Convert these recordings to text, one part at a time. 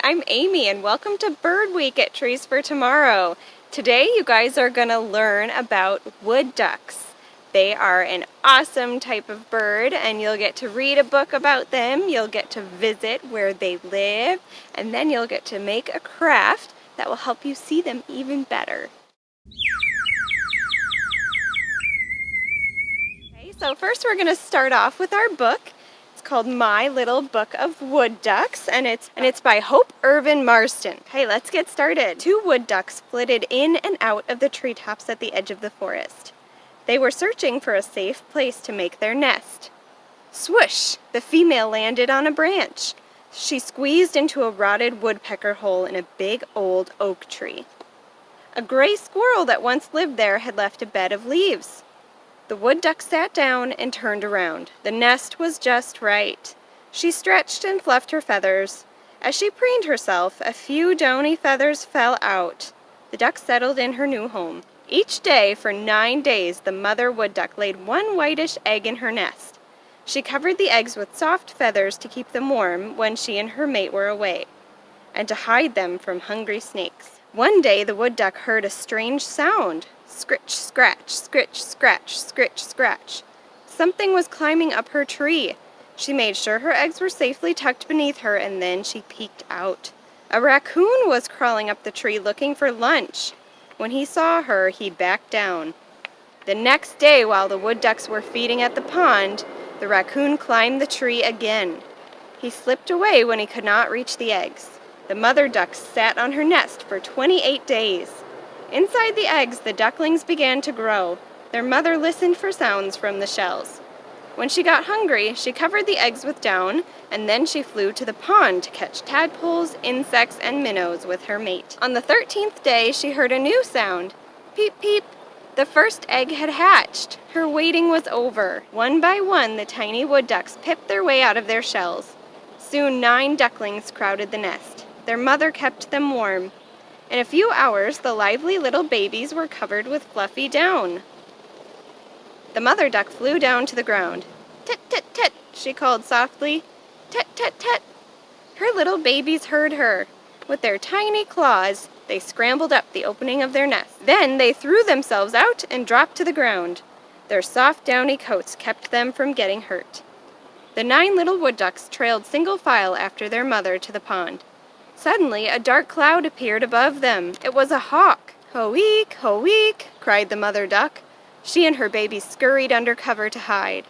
I'm Amy and welcome to Bird Week at Trees for Tomorrow. Today you guys are going to learn about wood ducks. They are an awesome type of bird and you'll get to read a book about them, you'll get to visit where they live, and then you'll get to make a craft that will help you see them even better. Okay, so first we're going to start off with our book. Called My Little Book of Wood Ducks, and it's by Hope Irvin Marston. Okay, let's get started. Two wood ducks flitted in and out of the treetops at the edge of the forest. They were searching for a safe place to make their nest. Swoosh! The female landed on a branch. She squeezed into a rotted woodpecker hole in a big old oak tree. A gray squirrel that once lived there had left a bed of leaves. The wood duck sat down and turned around. The nest was just right. She stretched and fluffed her feathers. As she preened herself, a few downy feathers fell out. The duck settled in her new home. Each day, for 9 days, the mother wood duck laid one whitish egg in her nest. She covered the eggs with soft feathers to keep them warm when she and her mate were away, and to hide them from hungry snakes. One day, the wood duck heard a strange sound. Scritch, scratch, scritch, scratch, scritch, scratch. Something was climbing up her tree. She made sure her eggs were safely tucked beneath her, and then she peeked out. A raccoon was crawling up the tree looking for lunch. When he saw her, he backed down. The next day, while the wood ducks were feeding at the pond, the raccoon climbed the tree again. He slipped away when he could not reach the eggs. The mother duck sat on her nest for 28 days. Inside the eggs, the ducklings began to grow. Their mother listened for sounds from the shells. When she got hungry, she covered the eggs with down, and then she flew to the pond to catch tadpoles, insects, and minnows with her mate. On the 13th day, she heard a new sound. Peep, peep. The first egg had hatched. Her waiting was over. One by one, the tiny wood ducks pipped their way out of their shells. Soon 9 ducklings crowded the nest. Their mother kept them warm. In a few hours, the lively little babies were covered with fluffy down. The mother duck flew down to the ground. Tit, tit, tit, she called softly. Tit, tit, tit. Her little babies heard her. With their tiny claws, they scrambled up the opening of their nest. Then they threw themselves out and dropped to the ground. Their soft, downy coats kept them from getting hurt. The 9 little wood ducks trailed single file after their mother to the pond. Suddenly, a dark cloud appeared above them. It was a hawk. Ho-eek, ho-eek, cried the mother duck. She and her babies scurried under cover to hide.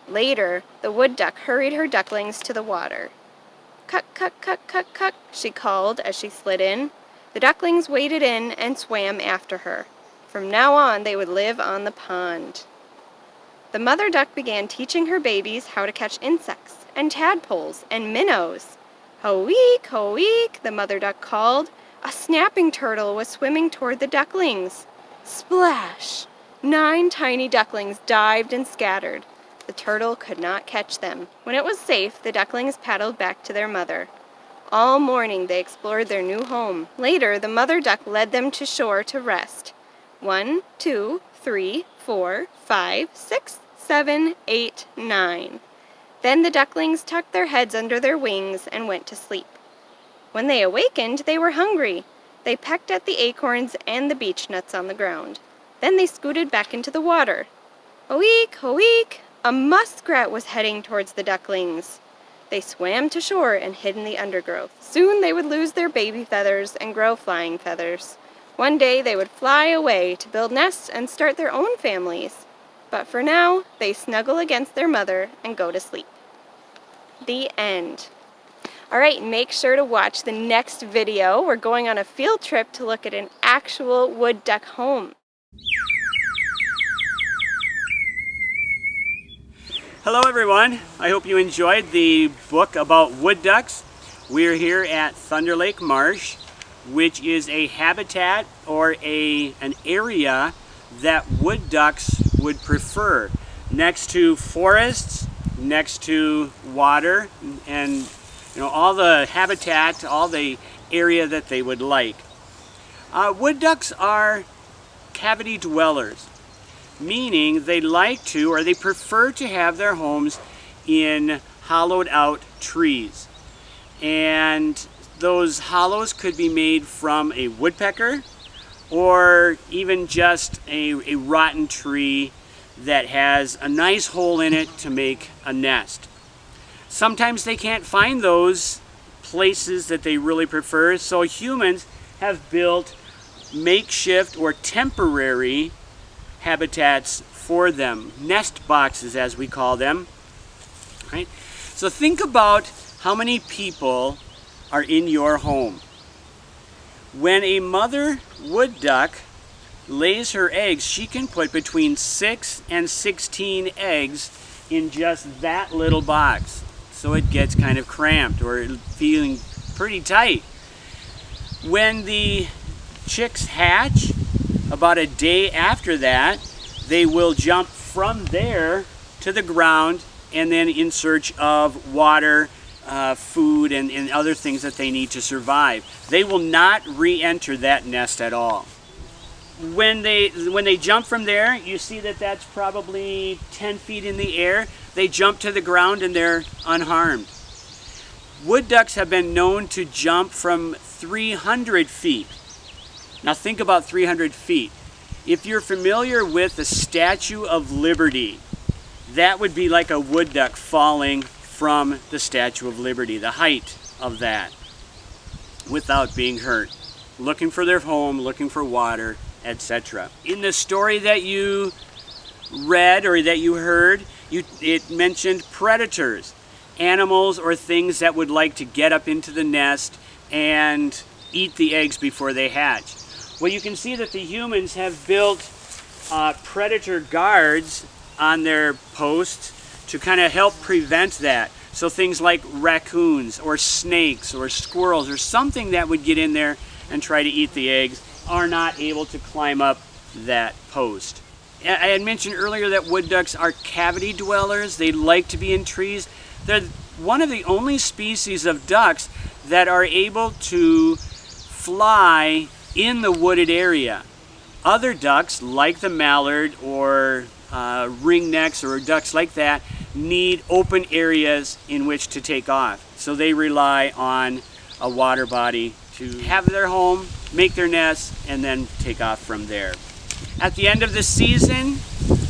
Later, the wood duck hurried her ducklings to the water. Cuck, cuck, cuck, cuck, cuck, she called as she slid in. The ducklings waded in and swam after her. From now on, they would live on the pond. The mother duck began teaching her babies how to catch insects and tadpoles and minnows. Ho-eek, ho-eek, the mother duck called. A snapping turtle was swimming toward the ducklings. Splash! 9 tiny ducklings dived and scattered. The turtle could not catch them. When it was safe, the ducklings paddled back to their mother. All morning they explored their new home. Later, the mother duck led them to shore to rest. 1, 2, 3, 4, 5, 6, 7, 8, 9. Then the ducklings tucked their heads under their wings and went to sleep. When they awakened, they were hungry. They pecked at the acorns and the beech nuts on the ground. Then they scooted back into the water. Ho-eek, ho-eek! A muskrat was heading towards the ducklings. They swam to shore and hid in the undergrowth. Soon they would lose their baby feathers and grow flying feathers. One day they would fly away to build nests and start their own families. But for now, they snuggle against their mother and go to sleep. The end. Alright, make sure to watch the next video. We're going on a field trip to look at an actual wood duck home. Hello everyone, I hope you enjoyed the book about wood ducks. We're here at Thunder Lake Marsh, which is a habitat or an area that wood ducks would prefer, next to forests, next to water, and all the habitat, all the area that they would like. Wood ducks are cavity dwellers, meaning they like to, or they prefer to have their homes in hollowed out trees. And those hollows could be made from a woodpecker or even just a rotten tree that has a nice hole in it to make a nest. Sometimes they can't find those places that they really prefer, so humans have built makeshift or temporary habitats for them, nest boxes as we call them. Right? So think about how many people are in your home. When a mother wood duck lays her eggs, she can put between 6 and 16 eggs in just that little box. So it gets kind of cramped or feeling pretty tight. When the chicks hatch, about a day after that, they will jump from there to the ground and then in search of water, food, and other things that they need to survive. They will not re-enter that nest at all. When they jump from there, you see that that's probably 10 feet in the air. They jump to the ground and they're unharmed. Wood ducks have been known to jump from 300 feet. Now think about 300 feet. If you're familiar with the Statue of Liberty, that would be like a wood duck falling from the Statue of Liberty, the height of that, without being hurt. Looking for their home, looking for water, etc. In the story that you read or that you heard, it mentioned predators, animals or things that would like to get up into the nest and eat the eggs before they hatch. Well, you can see that the humans have built predator guards on their posts to kind of help prevent that. So things like raccoons or snakes or squirrels or something that would get in there and try to eat the eggs are not able to climb up that post. I had mentioned earlier that wood ducks are cavity dwellers. They like to be in trees. They're one of the only species of ducks that are able to fly in the wooded area. Other ducks, like the mallard or ringnecks or ducks like that, need open areas in which to take off. So they rely on a water body to have their home, make their nest, and then take off from there. At the end of the season,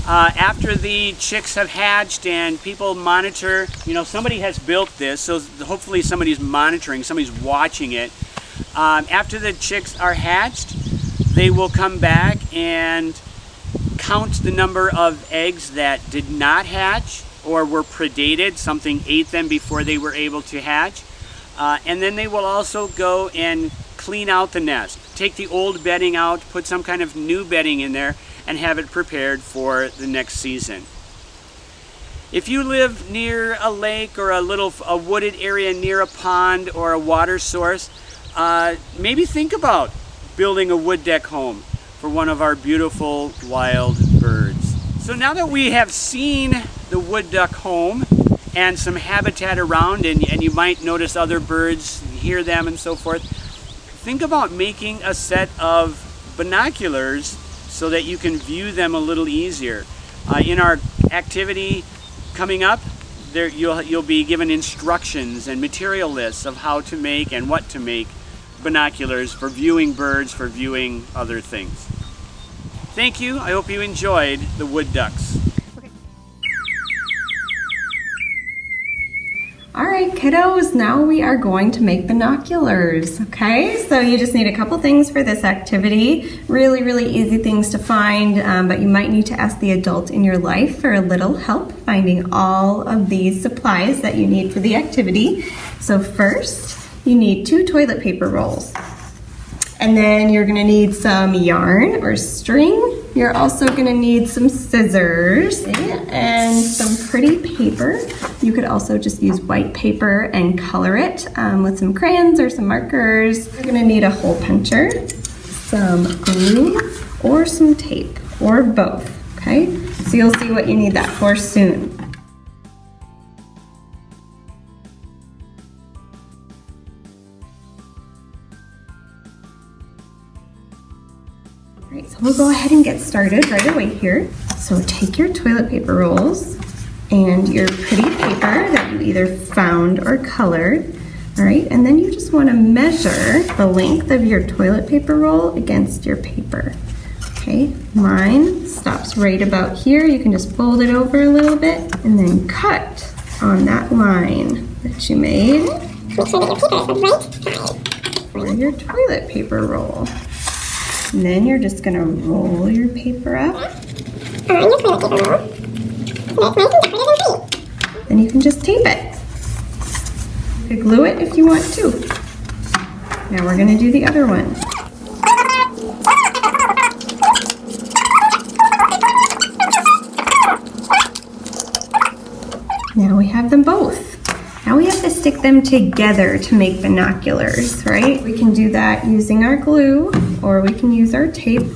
after the chicks have hatched and people monitor, somebody has built this, so hopefully somebody's monitoring, somebody's watching it. After the chicks are hatched, they will come back and count the number of eggs that did not hatch or were predated, something ate them before they were able to hatch. And then they will also go and clean out the nest, take the old bedding out, put some kind of new bedding in there, and have it prepared for the next season. If you live near a lake or a wooded area near a pond or a water source, maybe think about building a wood duck home for one of our beautiful wild birds. So now that we have seen the wood duck home and some habitat around, and you might notice other birds, hear them and so forth, think about making a set of binoculars so that you can view them a little easier. In our activity coming up, you'll be given instructions and material lists of how to make and what to make binoculars for viewing birds, for viewing other things. Thank you. I hope you enjoyed the wood ducks. All right, kiddos, now we are going to make binoculars, okay? So you just need a couple things for this activity. Really, really easy things to find, but you might need to ask the adult in your life for a little help finding all of these supplies that you need for the activity. So first, you need 2 toilet paper rolls. And then you're gonna need some yarn or string. You're also gonna need some scissors and some pretty paper. You could also just use white paper and color it with some crayons or some markers. You're gonna need a hole puncher, some glue, or some tape, or both, okay? So you'll see what you need that for soon. Alright, so we'll go ahead and get started right away here. So take your toilet paper rolls and your pretty paper that you either found or colored. All right, and then you just want to measure the length of your toilet paper roll against your paper. Okay, mine stops right about here. You can just fold it over a little bit and then cut on that line that you made for your toilet paper roll. And then you're just gonna roll your paper up. Then you can just tape it. You could glue it if you want to. Now we're gonna do the other one. Now we have them both. Now we have to stick them together to make binoculars, right? We can do that using our glue, or we can use our tape.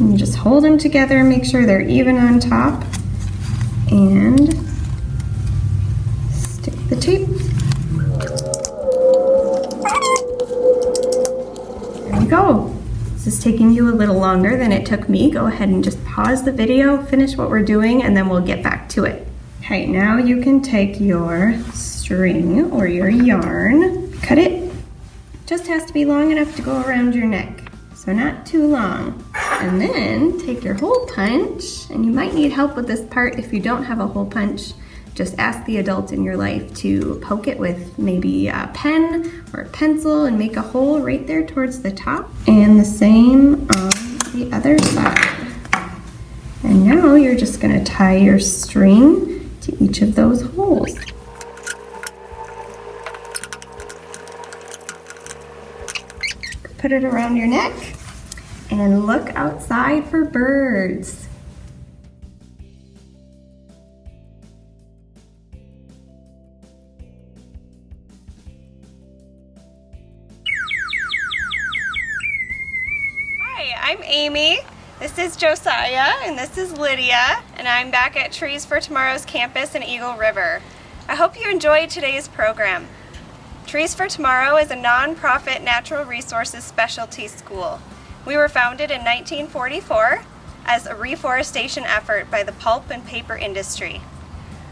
And you just hold them together, make sure they're even on top, and stick the tape. There you go. This is taking you a little longer than it took me. Go ahead and just pause the video, finish what we're doing, and then we'll get back to it. Okay, now you can take your string or your yarn, cut it. Just has to be long enough to go around your neck, so not too long. And then take your hole punch, and you might need help with this part. If you don't have a hole punch, just ask the adult in your life to poke it with maybe a pen or a pencil and make a hole right there towards the top. And the same on the other side. And now you're just gonna tie your string to each of those holes. Put it around your neck and look outside for birds. Hi, I'm Amy. This is Josiah, and this is Lydia, and I'm back at Trees for Tomorrow's campus in Eagle River. I hope you enjoyed today's program. Trees for Tomorrow is a non-profit natural resources specialty school. We were founded in 1944 as a reforestation effort by the pulp and paper industry.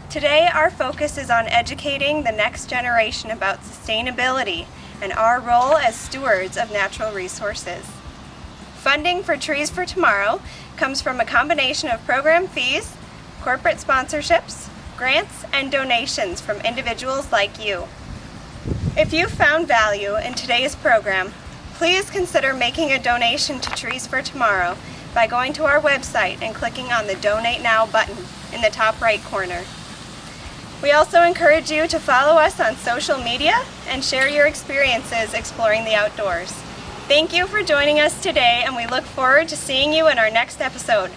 Today, our focus is on educating the next generation about sustainability and our role as stewards of natural resources. Funding for Trees for Tomorrow comes from a combination of program fees, corporate sponsorships, grants, and donations from individuals like you. If you found value in today's program, please consider making a donation to Trees for Tomorrow by going to our website and clicking on the Donate Now button in the top right corner. We also encourage you to follow us on social media and share your experiences exploring the outdoors. Thank you for joining us today, and we look forward to seeing you in our next episode.